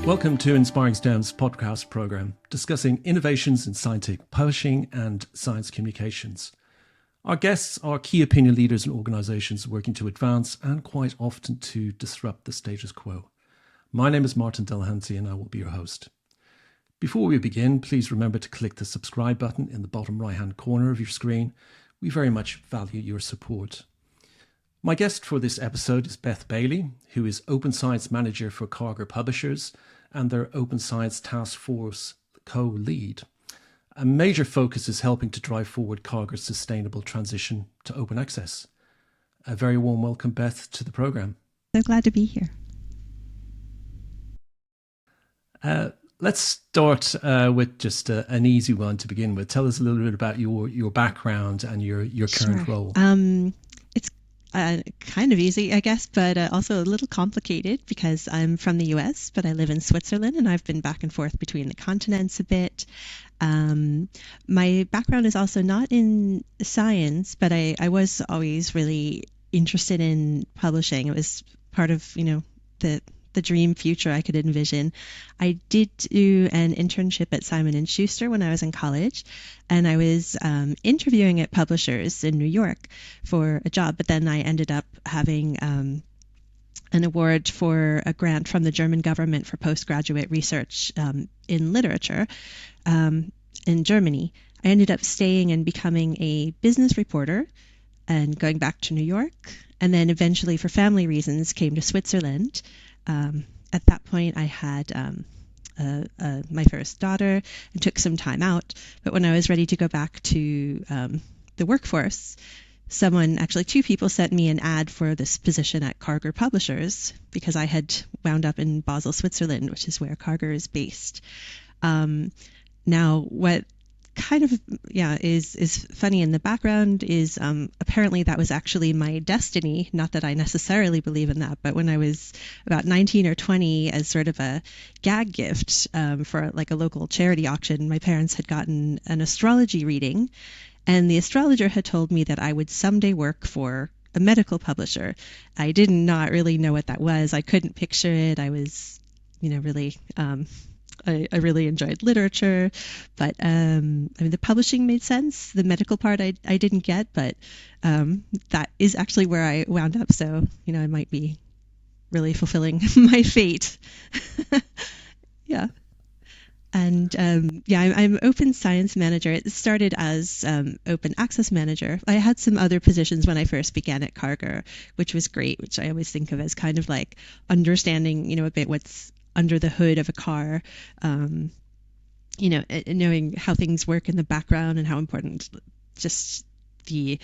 Welcome to Inspiring STEM's podcast program discussing innovations in scientific publishing and science communications. Our guests are key opinion leaders in organisations working to advance and quite often to disrupt the status quo. My name is Martin Delahanty and I will be your host. Before we begin, please remember to click the subscribe button in the bottom right-hand corner of your screen. We very much value your support. My guest for this episode is Beth Bayley, who is Open Science Manager for Karger Publishers and their Open Science Task Force co-lead. A major focus is helping to drive forward Karger's sustainable transition to open access. A very warm welcome, Beth, to the program. So glad to be here. Let's start with just an easy one to begin with. Tell us a little bit about your background and your current role. It's kind of easy, I guess, but also a little complicated because I'm from the US, but I live in Switzerland and I've been back and forth between the continents a bit. My background is also not in science, but I was always really interested in publishing. It was part of, the dream future I could envision. I did do an internship at Simon & Schuster when I was in college, and I was interviewing at publishers in New York for a job, but then I ended up having an award for a grant from the German government for postgraduate research in literature in Germany. I ended up staying and becoming a business reporter and going back to New York, and then eventually for family reasons came to Switzerland. At that point, I had my first daughter and took some time out. But when I was ready to go back to the workforce, two people sent me an ad for this position at Karger Publishers because I had wound up in Basel, Switzerland, which is where Karger is based. Now, what kind of is funny in the background is apparently that was actually my destiny. Not that I necessarily believe in that, but when I was about 19 or 20, as sort of a gag gift for like a local charity auction, my parents had gotten an astrology reading, and the astrologer had told me that I would someday work for a medical publisher. I did not really know what that was. I couldn't picture it. I was, really I really enjoyed literature, but the publishing made sense. The medical part I didn't get, but that is actually where I wound up. So, I might be really fulfilling my fate. Yeah. And I'm Open Science Manager. It started as Open Access Manager. I had some other positions when I first began at Karger, which was great, which I always think of as kind of like understanding, a bit what's under the hood of a car, knowing how things work in the background and how important just the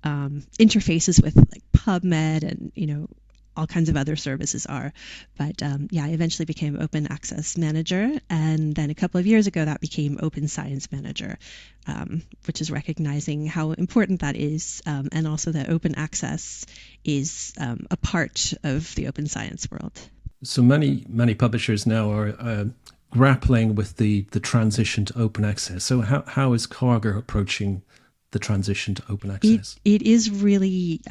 interfaces with like PubMed and, all kinds of other services are. But I eventually became Open Access Manager. And then a couple of years ago, that became Open Science Manager, which is recognizing how important that is. And also that open access is a part of the open science world. So many publishers now are grappling with the transition to open access. So how is Karger approaching the transition to open access? It is really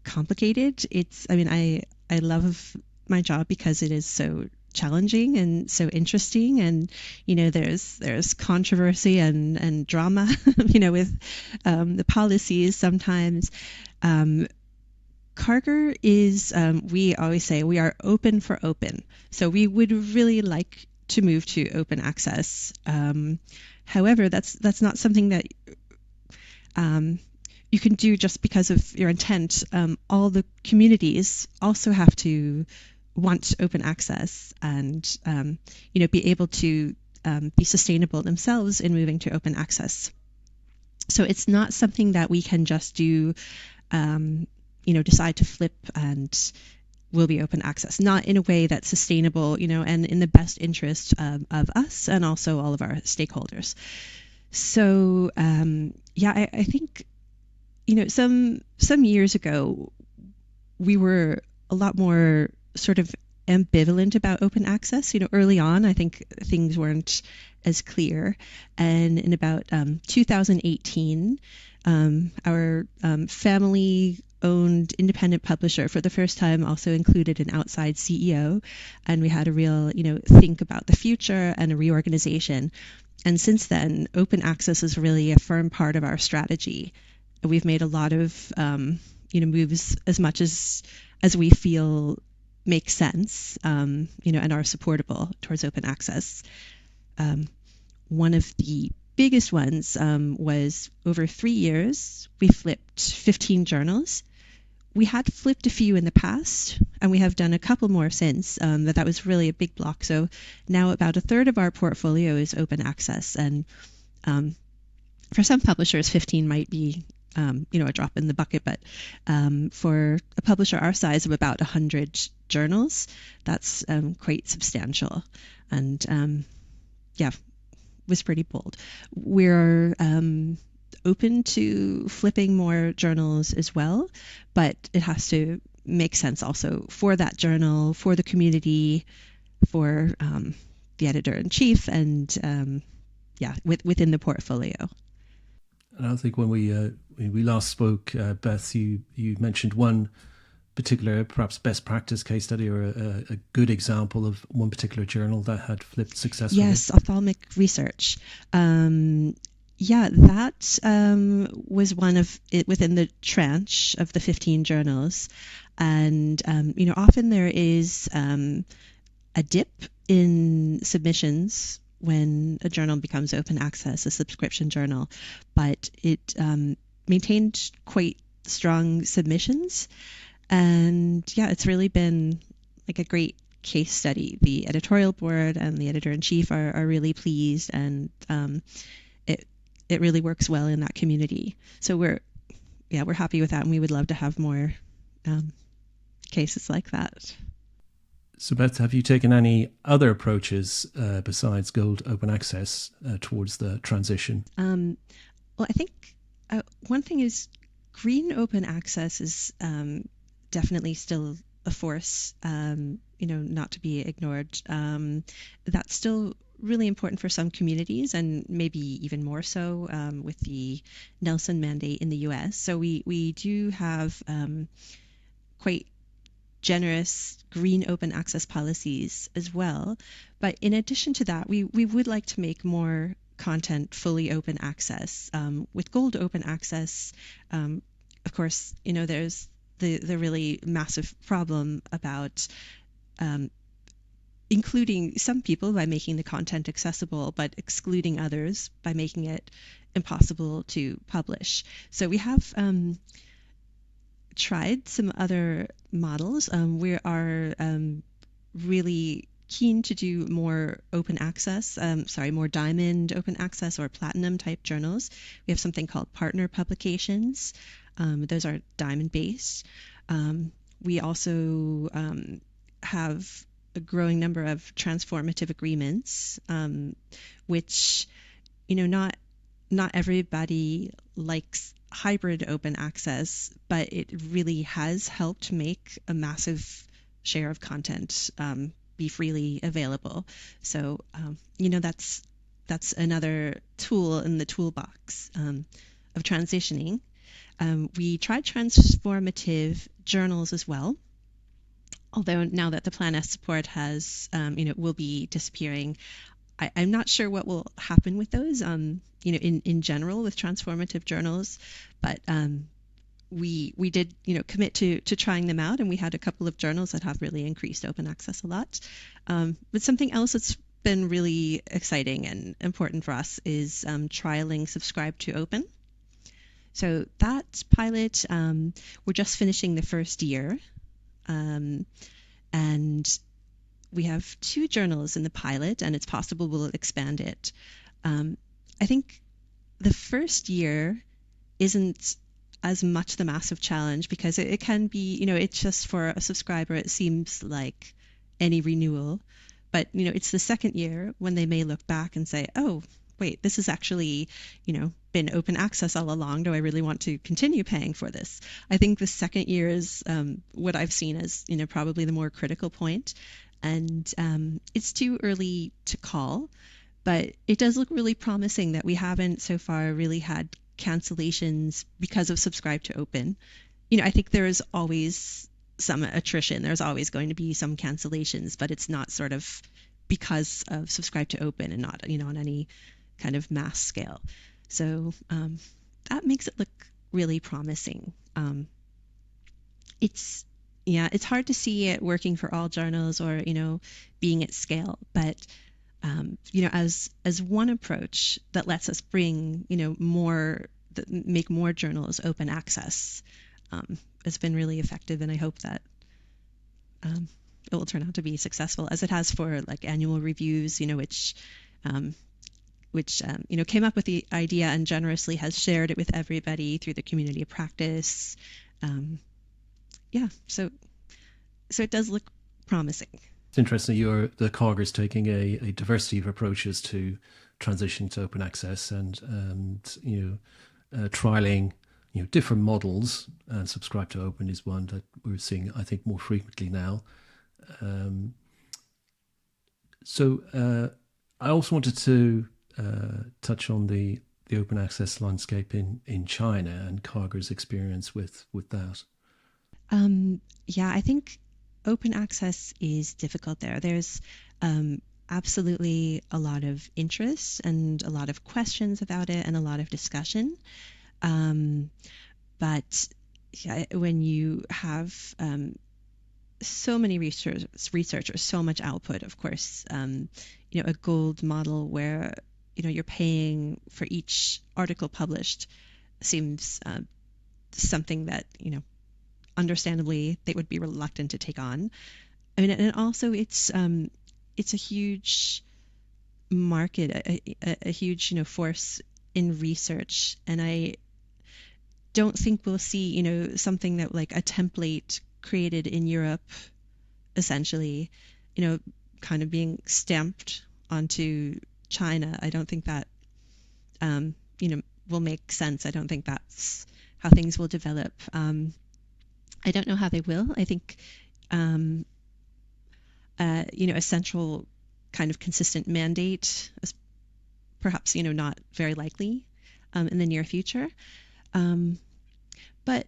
complicated. I love my job because it is so challenging and so interesting, and there's controversy and drama with the policies sometimes. Karger is, we always say, we are open for open. So we would really like to move to open access. However, that's not something that you can do just because of your intent. All the communities also have to want open access and, be able to be sustainable themselves in moving to open access. So it's not something that we can just do decide to flip and will be open access, not in a way that's sustainable, and in the best interest of us and also all of our stakeholders. So, I think, some years ago, we were a lot more sort of ambivalent about open access. Early on, I think things weren't as clear. And in about 2018, our family owned independent publisher for the first time also included an outside CEO, and we had a real, think about the future and a reorganization. And since then, open access is really a firm part of our strategy. We've made a lot of, moves as much as we feel make sense, and are supportable towards open access. One of the biggest ones was over 3 years, we flipped 15 journals. We had flipped a few in the past, and we have done a couple more since, but that was really a big block. So now about a third of our portfolio is open access. And for some publishers, 15 might be, a drop in the bucket. But for a publisher our size of about 100 journals, that's quite substantial. And was pretty bold. We're open to flipping more journals as well, but it has to make sense also for that journal, for the community, for the editor-in-chief, and within the portfolio. And I think when we last spoke, Beth, you mentioned one particular, perhaps best practice case study or a good example of one particular journal that had flipped successfully. Yes, ophthalmic research. That was one of it within the tranche of the 15 journals. And, often there is a dip in submissions when a journal becomes open access, a subscription journal, but it maintained quite strong submissions. And it's really been like a great case study. The editorial board and the editor-in-chief are really pleased, and it really works well in that community. So we're happy with that, and we would love to have more cases like that. So Beth, have you taken any other approaches besides Gold Open Access towards the transition? Well, I think one thing is Green Open Access is definitely still a force, not to be ignored. That's still really important for some communities, and maybe even more so with the Nelson mandate in the US. So we do have quite generous green open access policies as well. But in addition to that, we would like to make more content fully open access. With Gold Open Access, of course, there's the really massive problem about including some people by making the content accessible, but excluding others by making it impossible to publish. So we have tried some other models. We are really keen to do more open access, more diamond open access or platinum type journals. We have something called partner publications. Those are diamond based. We also have a growing number of transformative agreements, which, not everybody likes hybrid open access, but it really has helped make a massive share of content be freely available. So, that's another tool in the toolbox of transitioning. We tried transformative journals as well, although now that the Plan S support has, will be disappearing. I'm not sure what will happen with those, in general with transformative journals, but we did, commit to trying them out, and we had a couple of journals that have really increased open access a lot. But something else that's been really exciting and important for us is trialing Subscribe to Open. So that pilot, we're just finishing the first year, and we have 2 journals in the pilot, and it's possible we'll expand it. I think the first year isn't as much the massive challenge because it can be, it's just for a subscriber, it seems like any renewal. But, it's the second year when they may look back and say, oh, wait, this is actually, been open access all along. Do I really want to continue paying for this? I think the second year is what I've seen as, probably the more critical point. And it's too early to call, but it does look really promising that we haven't so far really had cancellations because of Subscribe to Open. I think there's always some attrition. There's always going to be some cancellations, but it's not sort of because of subscribe to open and not, on any kind of mass scale. So that makes it look really promising. It's yeah, it's hard to see it working for all journals or being at scale, but as one approach that lets us bring more that make more journals open access, it's been really effective, and I hope that um, it will turn out to be successful as it has for like annual reviews, um, which came up with the idea and generously has shared it with everybody through the community of practice. Um, yeah, so it does look promising. It's interesting. The Karger is taking a diversity of approaches to transitioning to open access, and trialing different models. And subscribe to open is one that we're seeing, I think, more frequently now. Um, so I also wanted to touch on the open access landscape in China and Karger's experience with that. Yeah, I think open access is difficult there. There's absolutely a lot of interest and a lot of questions about it and a lot of discussion. Um, but yeah, when you have so many researchers, so much output, of course, a gold model where you're paying for each article published seems something that understandably they would be reluctant to take on. I mean, and also it's a huge market, a huge force in research, and I don't think we'll see something that like a template created in Europe, essentially, you know, kind of being stamped onto China. I don't think that will make sense. I don't think that's how things will develop. I don't know how they will. I think um, a central kind of consistent mandate is perhaps not very likely in the near future. Um, but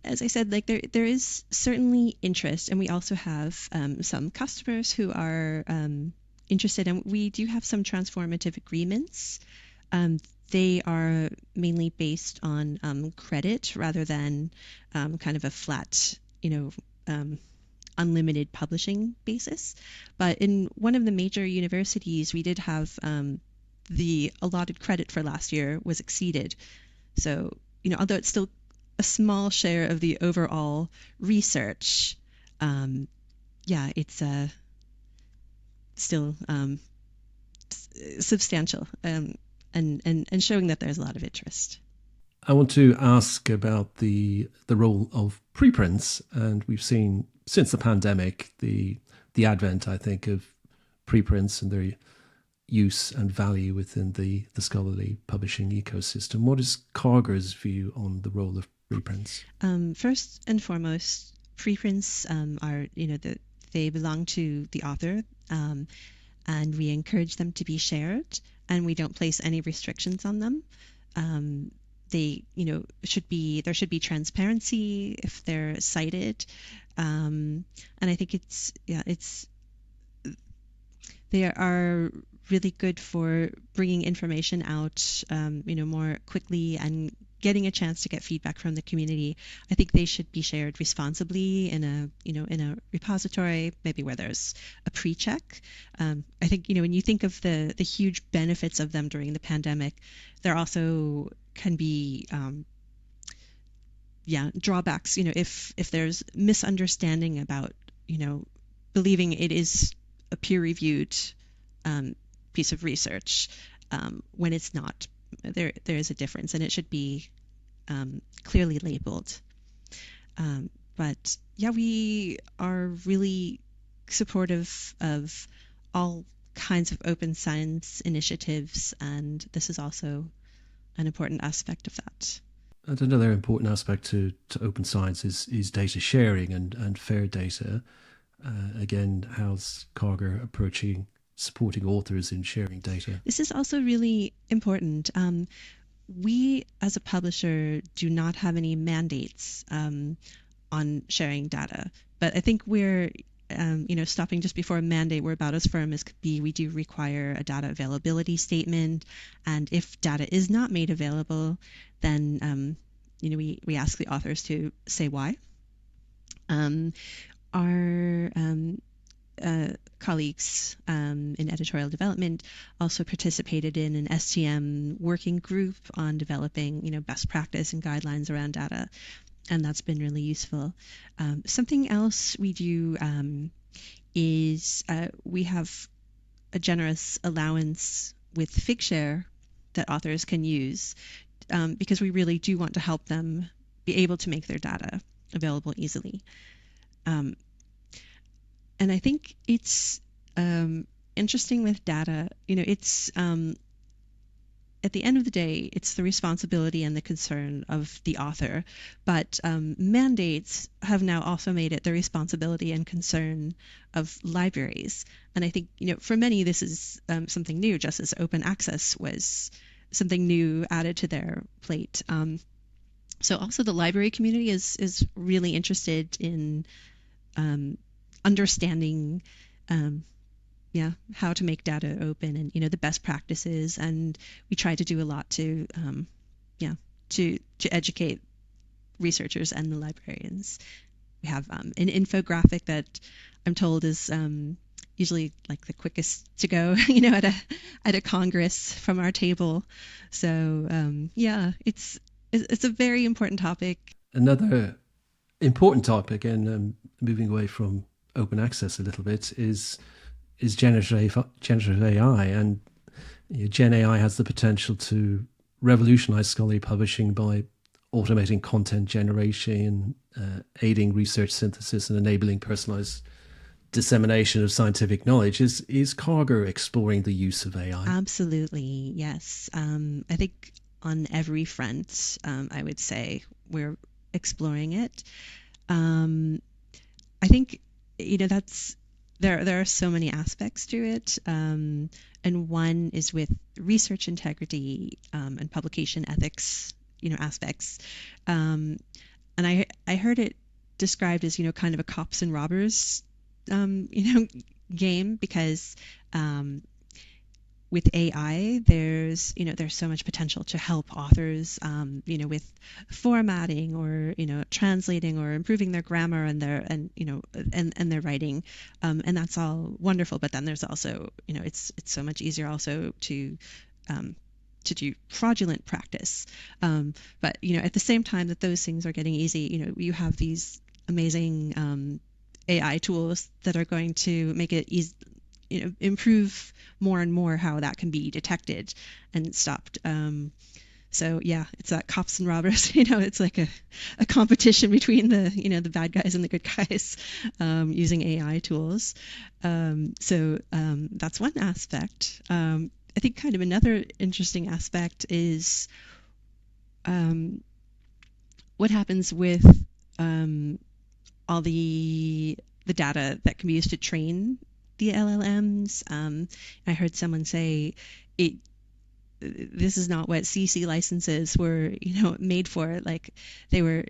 as I said, like there is certainly interest, and we also have some customers who are interested, and we do have some transformative agreements. Um, they are mainly based on credit rather than kind of a flat, unlimited publishing basis. But in one of the major universities, we did have the allotted credit for last year was exceeded. So, although it's still a small share of the overall research, um, yeah, it's still substantial, and showing that there's a lot of interest. I want to ask about the role of preprints, and we've seen since the pandemic the advent, I think, of preprints and their use and value within the scholarly publishing ecosystem. What is Karger's view on the role of preprints? First and foremost, preprints are, they belong to the author, and we encourage them to be shared, and we don't place any restrictions on them. Um, they, there should be transparency if they're cited, and I think they are really good for bringing information out, more quickly and getting a chance to get feedback from the community. I think they should be shared responsibly in a repository, maybe where there's a pre-check. I think, when you think of the huge benefits of them during the pandemic, there also can be, drawbacks, if there's misunderstanding about, believing it is a peer-reviewed piece of research, when it's not. There is a difference, and it should be clearly labeled. But yeah, we are really supportive of all kinds of open science initiatives, and this is also an important aspect of that. And another important aspect to open science is data sharing and fair data. Again, how's Karger approaching supporting authors in sharing data? This is also really important. we as a publisher do not have any mandates on sharing data, but I think we're stopping just before a mandate. We're about as firm as could be. We do require a data availability statement, and if data is not made available, then we ask the authors to say why. Our colleagues in editorial development also participated in an STM working group on developing, best practice and guidelines around data, and that's been really useful. Something else we do is we have a generous allowance with Figshare that authors can use because we really do want to help them be able to make their data available easily. And I think it's interesting with data. It's at the end of the day, it's the responsibility and the concern of the author. But mandates have now also made it the responsibility and concern of libraries. And I think, for many, this is something new, just as open access was something new added to their plate. So also the library community is really interested in understanding how to make data open and the best practices, and we try to do a lot to educate researchers and the librarians. We have an infographic that I'm told is usually like the quickest to go at a congress from our table. So it's a very important topic. Another important topic, and moving away from open access a little bit, is generative AI. And Gen AI has the potential to revolutionize scholarly publishing by automating content generation, aiding research synthesis, and enabling personalized dissemination of scientific knowledge. Is Karger exploring the use of AI? Absolutely, yes. I think on every front, I would say we're exploring it. I think that's there are so many aspects to it, and one is with research integrity and publication ethics, aspects. And I heard it described as kind of a cops and robbers game, because with AI, there's so much potential to help authors, with formatting or translating or improving their grammar and their writing, and that's all wonderful. But then there's also it's so much easier also to do fraudulent practice. But at the same time that those things are getting easy, you have these amazing AI tools that are going to make it easy. Improve more and more how that can be detected and stopped. So yeah, it's that cops and robbers. It's like a competition between the bad guys and the good guys using AI tools. So that's one aspect. I think kind of another interesting aspect is what happens with all the data that can be used to train the LLMs. I heard someone say this is not what CC licenses were, made for. Like they were,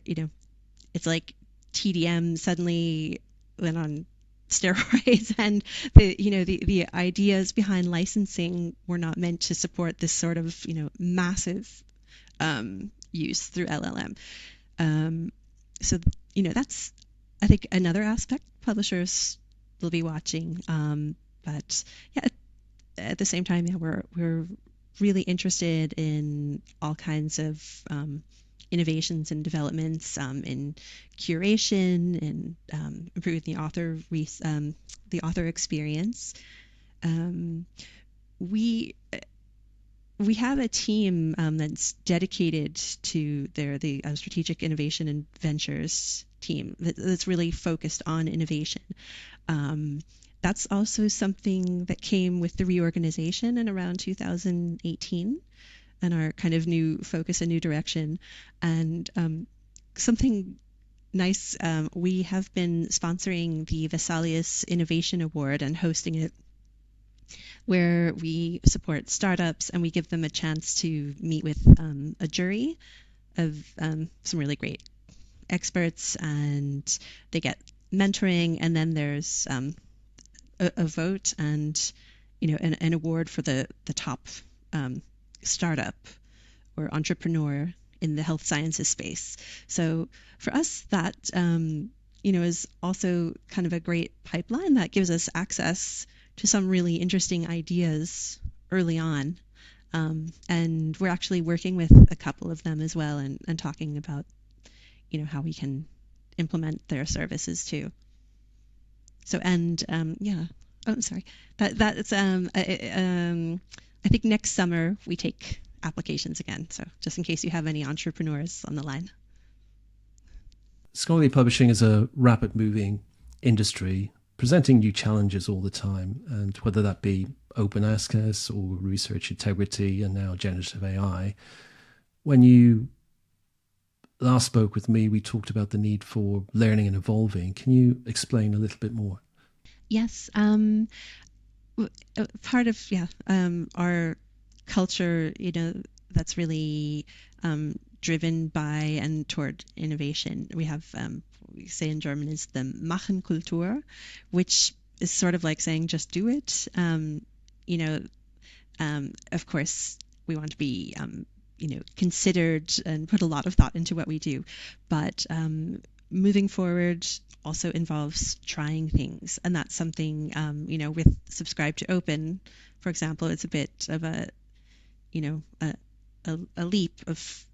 it's like TDM suddenly went on steroids, and the ideas behind licensing were not meant to support this sort of massive use through LLM. So that's, I think, another aspect publishers will be watching. But yeah, at the same time, we're really interested in all kinds of innovations and developments in curation and improving the author experience. We have a team that's dedicated to the strategic innovation and ventures team that's really focused on innovation. That's also something that came with the reorganization in around 2018 and our kind of new focus and new direction. And something nice, we have been sponsoring the Vesalius Innovation Award and hosting it where we support startups and we give them a chance to meet with a jury of some really great experts, and they get mentoring, and then there's a vote and an award for the top um, startup or entrepreneur in the health sciences space. So for us, that is also kind of a great pipeline that gives us access to some really interesting ideas early on. And we're actually working with a couple of them as well, and talking about how we can implement their services too. So, and yeah, oh, sorry. That's I think next summer we take applications again. So just in case you have any entrepreneurs on the line. Scholarly publishing is a rapid moving industry presenting new challenges all the time, and whether that be open access or research integrity and now generative AI. When you last spoke with me, we talked about the need for learning and evolving. Can you explain a little bit more? Yes. Part of our culture, that's really driven by and toward innovation. We have we say in German is the Machenkultur, which is sort of like saying just do it. Of course, we want to be considered and put a lot of thought into what we do, but moving forward also involves trying things, and that's something with subscribe to open, for example, it's a bit of a a leap of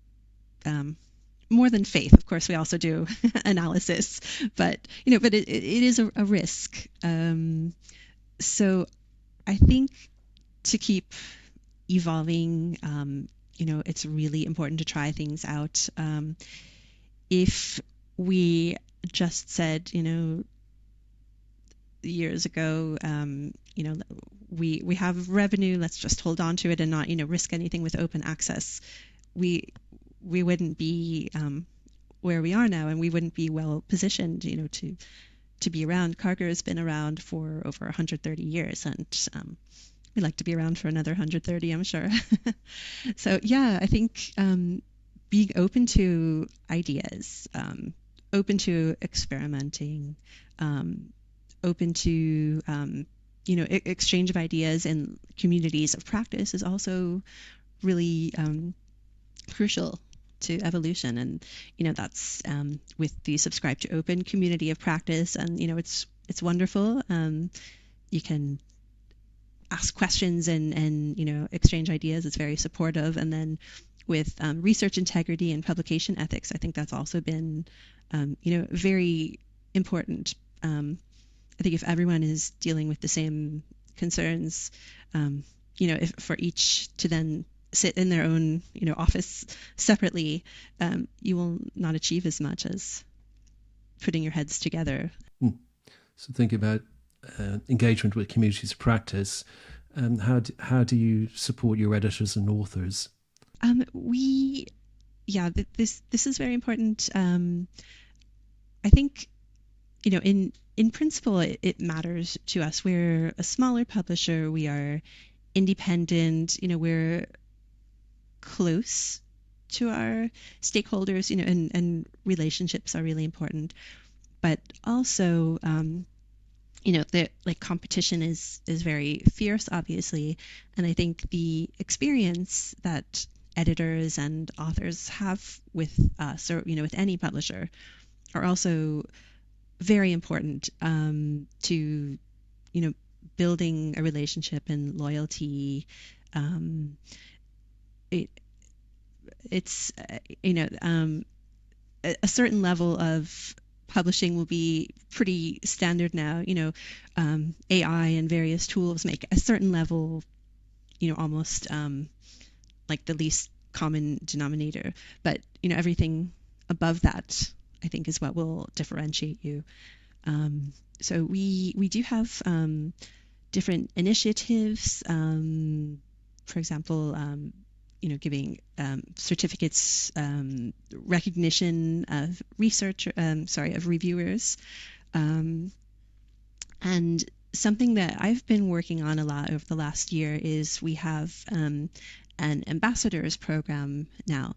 more than faith. Of course, we also do analysis, but it is a risk. So I think to keep evolving, it's really important to try things out. If we just said, years ago, we have revenue, let's just hold on to it and not, risk anything with open access, we wouldn't be where we are now, and we wouldn't be well positioned, to be around. Karger has been around for over 130 years, and we'd like to be around for another 130, I'm sure. So yeah, I think being open to ideas, open to experimenting, open to exchange of ideas and communities of practice is also really crucial to evolution. And that's with the subscribe to open community of practice, and it's wonderful. You can ask questions and exchange ideas. It's very supportive. And then with research integrity and publication ethics, I think that's also been very important. I think if everyone is dealing with the same concerns, if for each to then sit in their own office separately, you will not achieve as much as putting your heads together. So think about engagement with communities of practice. How do you support your editors and authors? This is very important. I think in principle it matters to us. We're a smaller publisher. We are independent. We're close to our stakeholders. And relationships are really important. But also, the competition is very fierce, obviously, and I think the experience that editors and authors have with us, or with any publisher, are also very important to building a relationship and loyalty. It's a certain level of publishing will be pretty standard now. AI and various tools make a certain level, almost like the least common denominator. But everything above that, I think, is what will differentiate you. So we do have different initiatives. For example, giving certificates, recognition of reviewers, and something that I've been working on a lot over the last year is we have an ambassadors program now.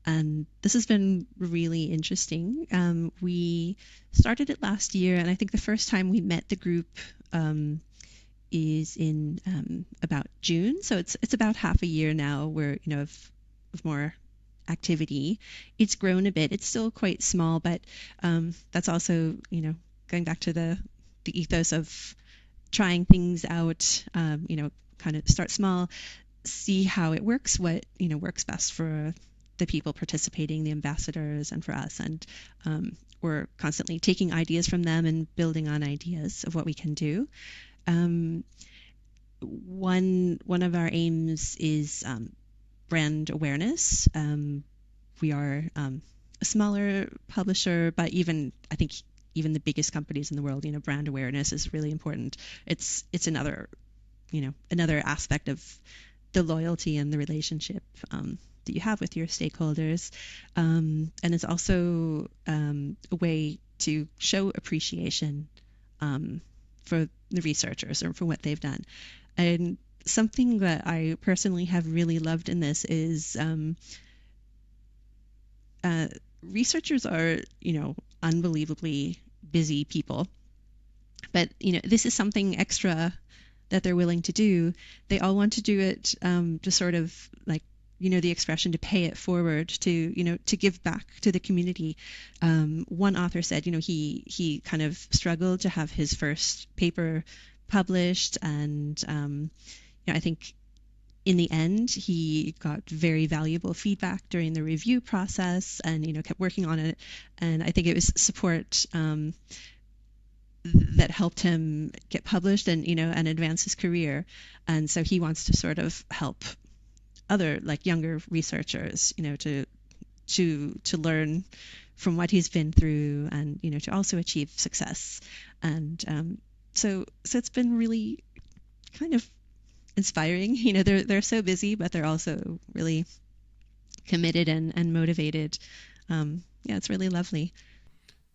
And this has been really interesting. We started it last year, and I think the first time we met the group um, is in about June. So it's about half a year now where, of more activity. It's grown a bit. It's still quite small, but that's also, going back to the ethos of trying things out, kind of start small, see how it works, what, works best for the people participating, the ambassadors, and for us. And we're constantly taking ideas from them and building on ideas of what we can do. Um, one of our aims is brand awareness. We are a smaller publisher, but I think even the biggest companies in the world, brand awareness is really important. It's another aspect of the loyalty and the relationship that you have with your stakeholders, and it's also a way to show appreciation for the researchers or for what they've done. And something that I personally have really loved in this is uh, researchers are, unbelievably busy people, but this is something extra that they're willing to do. They all want to do it to sort of like, the expression to pay it forward, to give back to the community. One author said, he kind of struggled to have his first paper published, and I think in the end, he got very valuable feedback during the review process, and kept working on it. And I think it was support that helped him get published and and advance his career. And so he wants to sort of help other like younger researchers, to learn from what he's been through, and to also achieve success. And so it's been really kind of inspiring. They're so busy, but they're also really committed and motivated. Yeah, it's really lovely.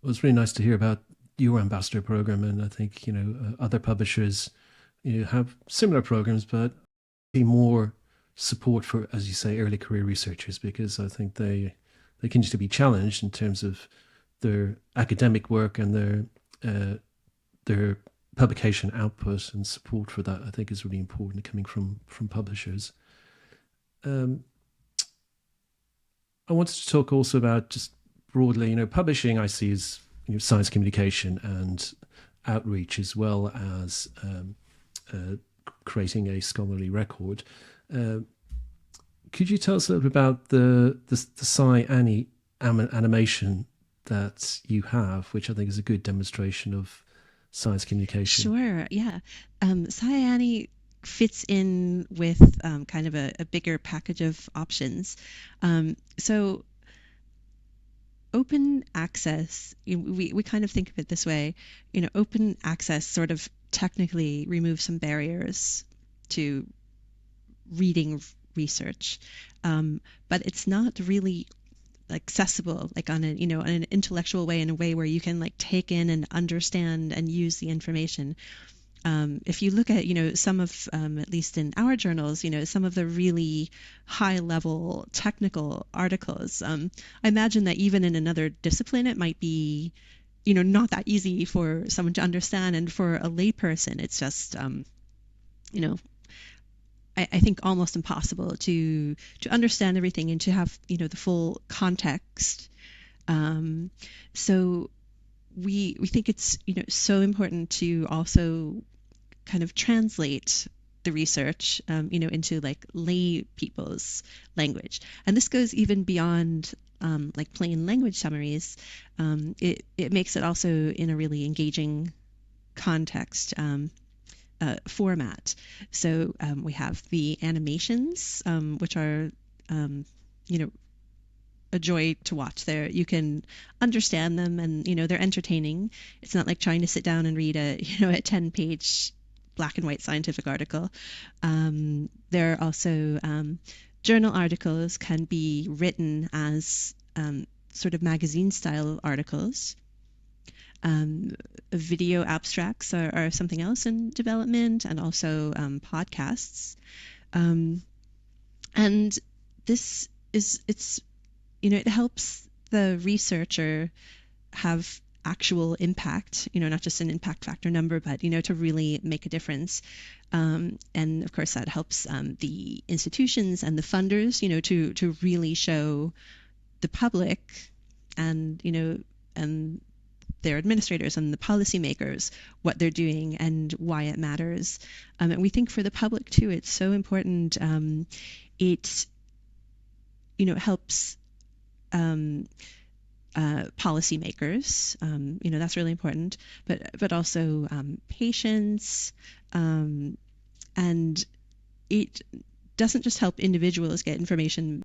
Well, it's really nice to hear about your ambassador program, and I think other publishers have similar programs, but be more support for, as you say, early career researchers, because I think they continue to be challenged in terms of their academic work and their publication output, and support for that I think is really important coming from publishers. I wanted to talk also about just broadly, publishing I see as science communication and outreach, as well as creating a scholarly record. Could you tell us a little bit about the Sci animation that you have, which I think is a good demonstration of science communication? Sure, yeah. Sci fits in with kind of a bigger package of options. So open access, we kind of think of it this way, open access sort of technically removes some barriers to reading research, but it's not really accessible like on on an intellectual way, in a way where you can like take in and understand and use the information. If you look at, some of, at least in our journals, some of the really high level technical articles, I imagine that even in another discipline, it might be, not that easy for someone to understand. And for a layperson, it's just, I think almost impossible to understand everything and to have, the full context. So we think it's, so important to also kind of translate the research, into like lay people's language. And this goes even beyond like plain language summaries. It makes it also in a really engaging context format. So we have the animations, which are, a joy to watch. There, you can understand them, and they're entertaining. It's not like trying to sit down and read a a 10-page black and white scientific article. There are also journal articles can be written as sort of magazine style articles. Um, Video abstracts are something else in development, and also podcasts. Um, and this is, it's, it helps the researcher have actual impact, not just an impact factor number, but, to really make a difference. And of course, that helps the institutions and the funders, to really show the public and, and their administrators and the policymakers what they're doing and why it matters. And we think for the public too, it's so important. It, helps policymakers. That's really important, but also patients, and it doesn't just help individuals get information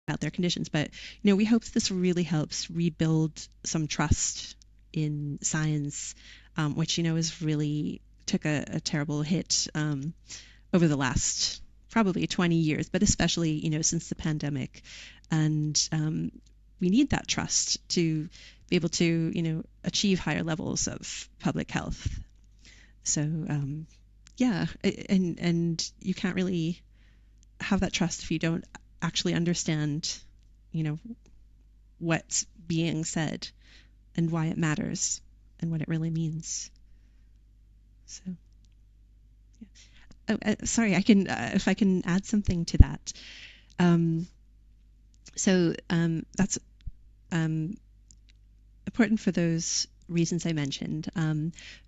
about their conditions, but we hope this really helps rebuild some trust in science, which is really took a terrible hit over the last probably 20 years, but especially since the pandemic. And we need that trust to be able to achieve higher levels of public health. So yeah, and you can't really have that trust if you don't actually understand what's being said and why it matters and what it really means. So yeah. Oh, sorry, I can if I can add something to that. That's important for those reasons I mentioned,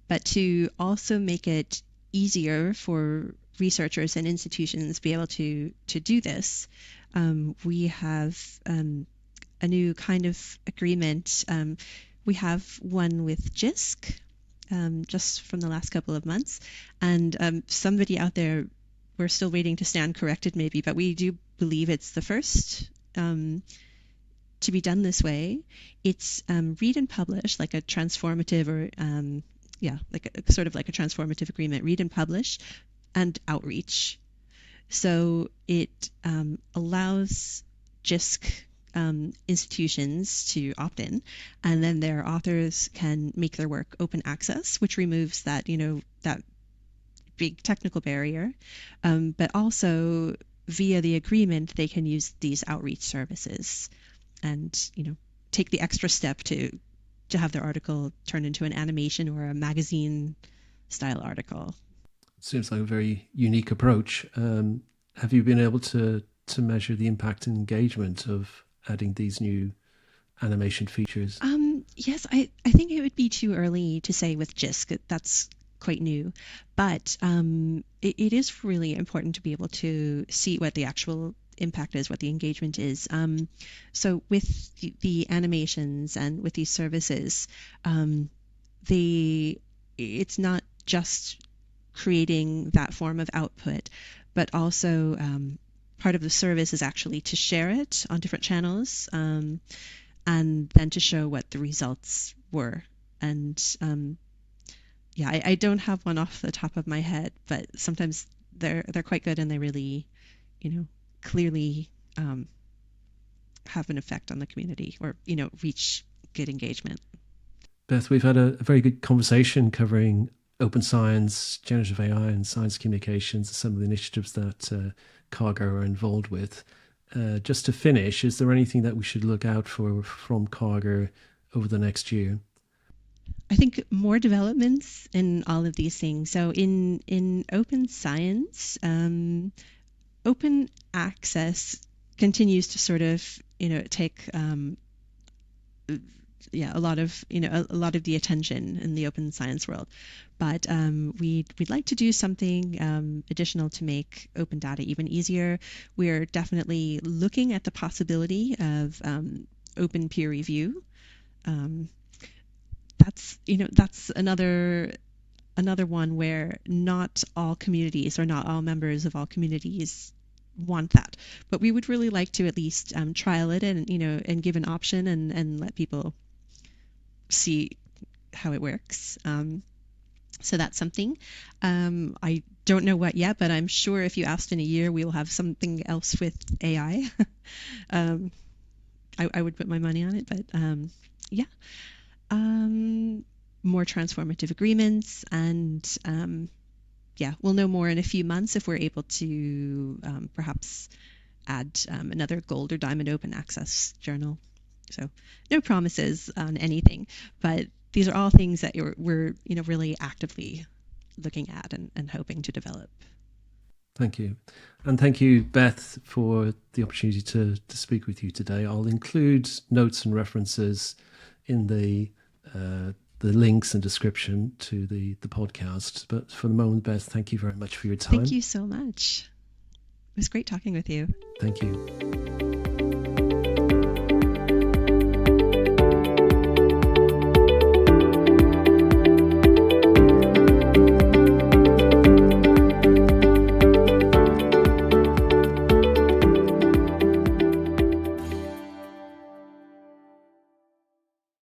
but to also make it easier for researchers and institutions to be able to do this, we have a new kind of agreement. We have one with JISC, just from the last couple of months, and somebody out there, we're still waiting to stand corrected maybe, but we do believe it's the first to be done this way. It's read and publish, like a transformative, or like a sort of like a transformative agreement, read and publish, and outreach. So it allows JISC institutions to opt in, and then their authors can make their work open access, which removes that that big technical barrier, but also via the agreement they can use these outreach services and take the extra step to have their article turned into an animation or a magazine style article. Seems like a very unique approach. Have you been able to measure the impact and engagement of adding these new animation features? Yes, I think it would be too early to say with JISC. That's quite new, but it is really important to be able to see what the actual impact is, what the engagement is. So with the animations and with these services, it's not just creating that form of output, but also part of the service is actually to share it on different channels, and then to show what the results were. And I don't have one off the top of my head, but sometimes they're quite good, and they really, clearly have an effect on the community, or reach good engagement. Beth, we've had a very good conversation covering open science, generative AI, and science communications, some of the initiatives that Karger are involved with. Just to finish, is there anything that we should look out for from Karger over the next year? I think more developments in all of these things. So in open science, open access continues to sort of take a lot of the attention in the open science world, but we'd like to do something additional to make open data even easier. We're definitely looking at the possibility of open peer review. That's another one where not all communities, or not all members of all communities, want that, but we would really like to at least trial it, and and give an option, and let people see how it works. So that's something. I don't know what yet, but I'm sure if you asked in a year, we will have something else with AI. I would put my money on it, but yeah. more transformative agreements, and we'll know more in a few months if we're able to perhaps add another gold or diamond open access journal. So no promises on anything, but these are all things that we're really actively looking at and hoping to develop. Thank you. And thank you, Beth, for the opportunity to speak with you today. I'll include notes and references in the links and description to the podcast. But for the moment, Beth, thank you very much for your time. Thank you so much. It was great talking with you. Thank you.